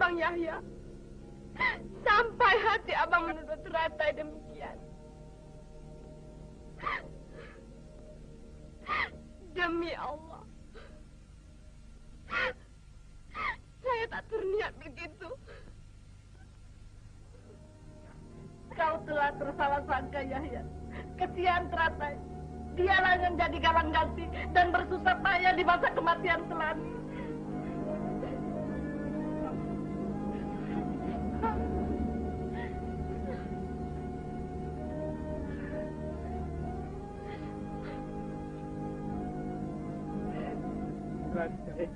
Abang Yahya. Sampai hati abang menuntut Ratai demikian. Demi Allah, saya tak berniat begitu. Kau telah tersalah sangka, Yahya. Kesian Ratai. Dialah yang jadi galang ganti dan bersusah payah di masa kematian Selani. Ratai,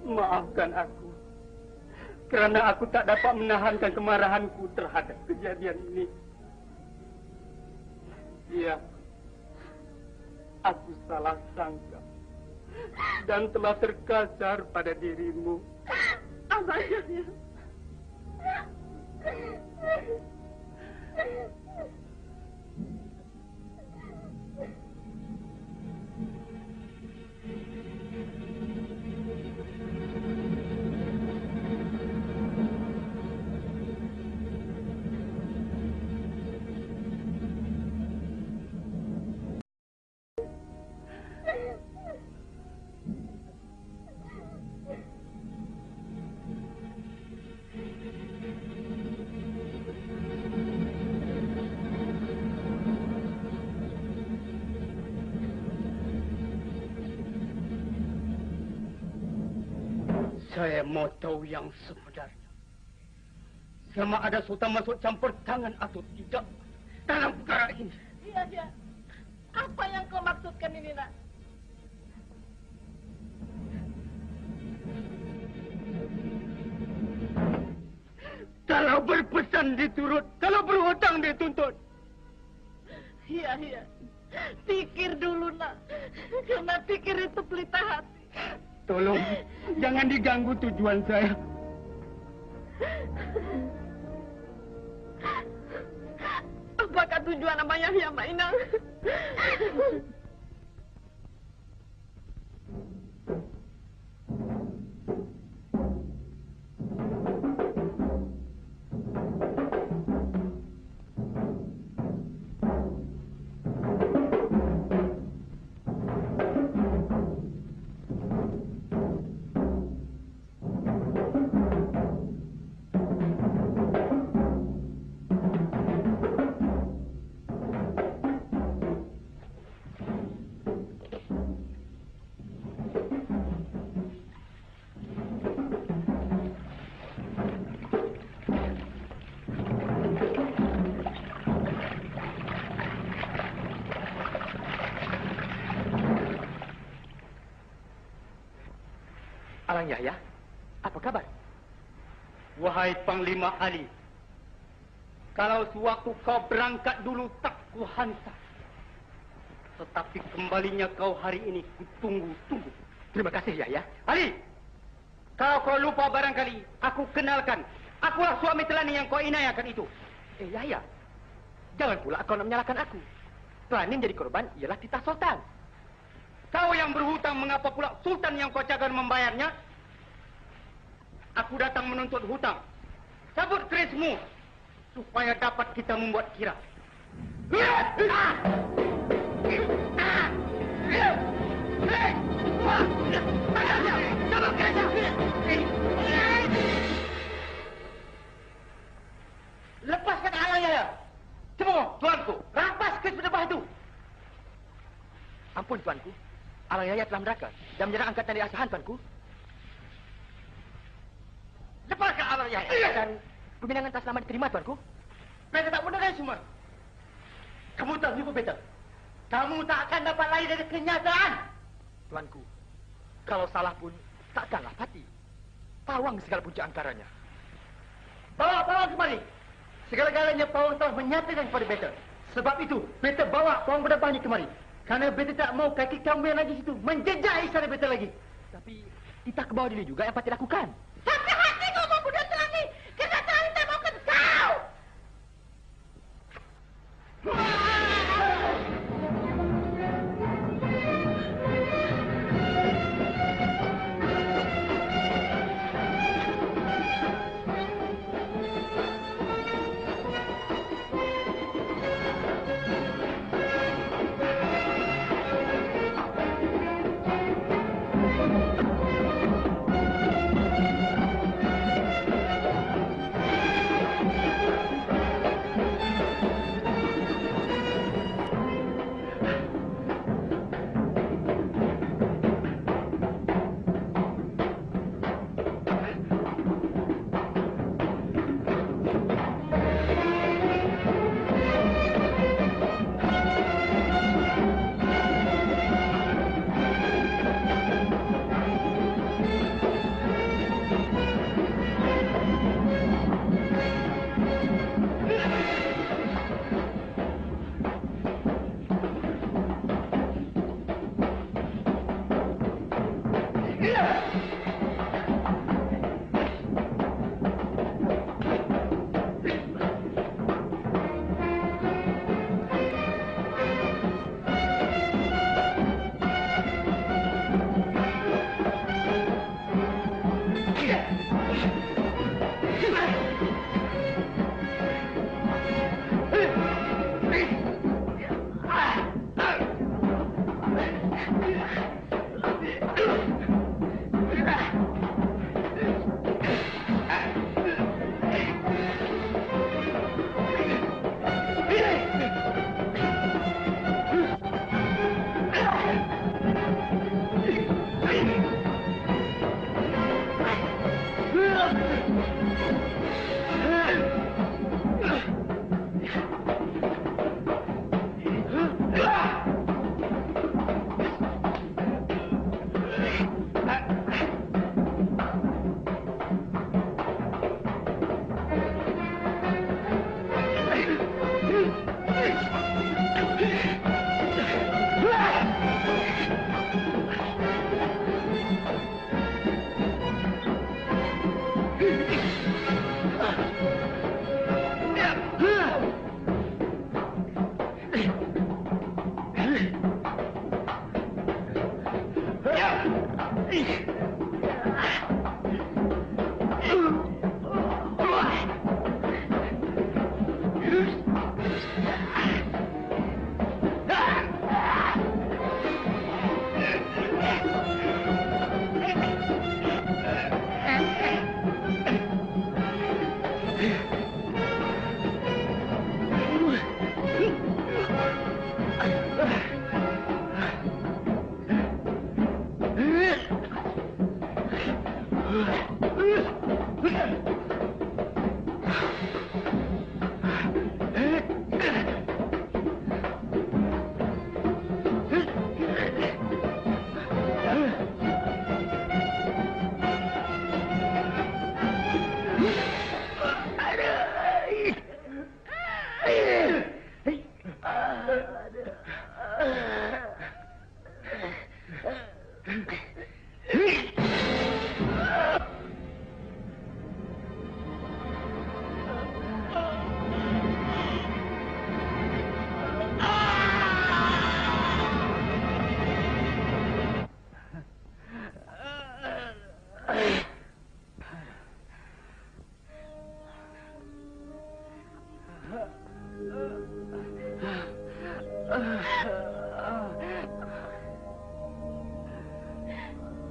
maafkan aku karena aku tak dapat menahankan kemarahanku terhadap kejadian ini. Iya, aku salah sangka dan telah terkasar pada dirimu. Abang Yahya. Saya mau tahu yang sebenarnya. Sama ada Sultan masuk campur tangan atau tidak dalam perkara ini. Iya, iya. Apa yang kau maksudkan ini, nak? Kalau berpesan diturut, kalau berhutang dituntut. Iya, iya. Pikir dulu, nak. Karena pikir itu pelita hati. Tolong, jangan diganggu tujuan saya. Apakah tujuan Abang Yahya, Mak Inang? Alang Yahya, apa kabar? Wahai Panglima Ali, kalau sewaktu kau berangkat dulu tak kuhantar. Tetapi kembalinya kau hari ini kutunggu-tunggu. Terima kasih Yahya. Ali, kau lupa barangkali, aku kenalkan. Akulah suami Telani yang kau inayakan itu. Yahya, jangan pula kau nak menyalahkan aku. Telani menjadi korban ialah titah Sultan. Kau yang berhutang, mengapa pula Sultan yang kau jaga membayarnya? Aku datang menuntut hutang. Cabut kerismu supaya dapat kita membuat kira. Lepaskan alangnya ya. Semua, tuanku, rampas kes berdebah itu. Ampun tuanku, Alang Yahya telah menderaka dan menyerang angkatan dari asahan tuanku. Lepaskan Alang Yahya. Dan peminangan tak selamat diterima tuanku. Beta tak mendengar semua. Kamu tak nipu beta. Kamu tak akan dapat lari dari kenyataan. Tuanku, kalau salah pun takkanlah pati. Pawang segala puncak angkaranya. Bawa pawang kemari. Segala-galanya pawang telah menyatakan kepada beta. Sebab itu, beta bawa pawang berdebah ini kemari. Karena beta tak mau kaki kamu yang lagi situ menjejak istana beta lagi. Tapi kita ke bawah dulu juga yang patut lakukan. Sampai hati kau mau budak Telani. Kerana Telani tak mau kau.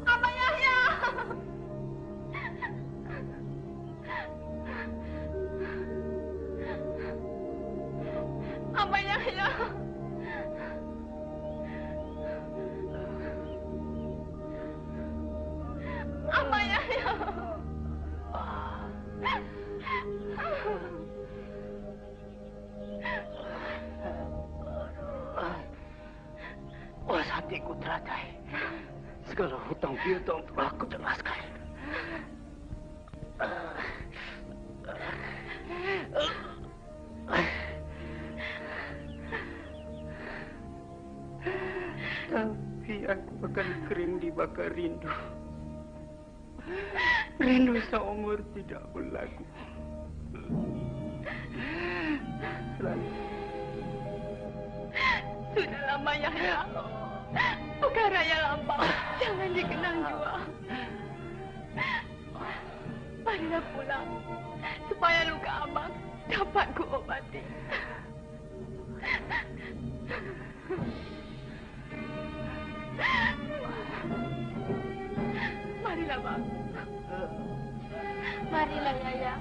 Abang Yahya! Abang Yahya! Abang Yahya! Puas hatiku teratai. Segala hutang piutang telah aku jelaskan. Tapi aku akan kering dibakar rindu. Rindu seumur tidak berlaku. Selalu. Sudahlah, Abang Yahya. Perkara yang lampau jangan dikenang jua. Marilah pulang supaya luka abang dapat kuobati. Marilah, Bang. Marilah, Yaya.